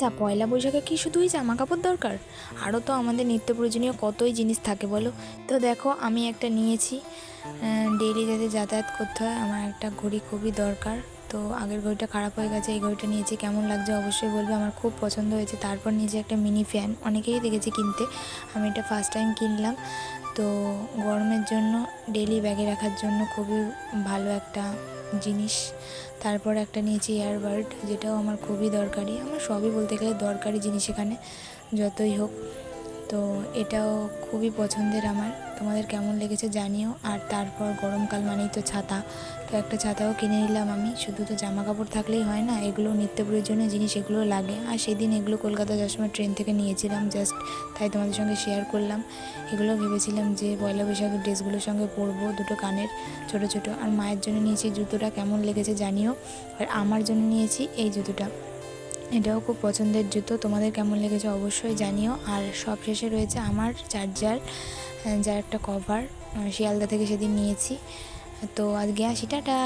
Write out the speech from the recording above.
আচ্ছা, পয়লা বৈশাখে কি শুধুই জামা কাপড় দরকার? আরও তো আমাদের নিত্য প্রয়োজনীয় কতই জিনিস থাকে বলো। তো দেখো আমি একটা নিয়েছি, ডেইলি যাতে যাতায়াত করতে হয়, আমার একটা ঘড়ি খুবই দরকার। তো আগের ঘড়িটা খারাপ হয়ে গেছে, এই ঘড়িটা নিয়েছি। কেমন লাগছে অবশ্যই বলবে, আমার খুব পছন্দ হয়েছে। তারপর নিয়েছি একটা মিনি ফ্যান, অনেকেই দেখেছি কিনতে, আমি এটা ফার্স্ট টাইম কিনলাম। তো গরমের জন্য ডেইলি ব্যাগে রাখার জন্য খুবই ভালো একটা জিনিস। তারপর একটা নিয়েছি ইয়ারবাড, যেটাও আমার খুবই দরকারি। আমার সবই বলতে গেলে দরকারি জিনিস এখানে, যতই হোক। তো এটাও খুবই পছন্দের আমার। তোমাদের কেমন লেগেছে জানিও। আর তারপর গরমকাল মানেই তো ছাতা, তো একটা ছাতাও কিনে নিলাম আমি। শুধু তো জামা কাপড় থাকলেই হয় না, এগুলো নিত্য প্রয়োজনীয় জিনিস, এগুলো লাগে। আর সেদিন এগুলো কলকাতা যাওয়ার সময় ট্রেন থেকে নিয়েছিলাম জাস্ট, তাই তোমাদের সঙ্গে শেয়ার করলাম। এগুলো ভেবেছিলাম যে পয়লা বৈশাখের ড্রেসগুলোর সঙ্গে পরবো, দুটো কানের ছোট ছোট। আর মায়ের জন্য নিয়েছি জুতোটা, কেমন লেগেছে জানিও। আর আমার জন্য নিয়েছি এই জুতোটা, এটাও খুব পছন্দের জুতো। তোমাদের কেমন লেগেছে অবশ্যই জানিও। আর সব শেষে রয়েছে আমার চার্জার, যার একটা কভার শিয়ালদা থেকে সেদিন নিয়েছি। তো আজকে আসি, টাটা।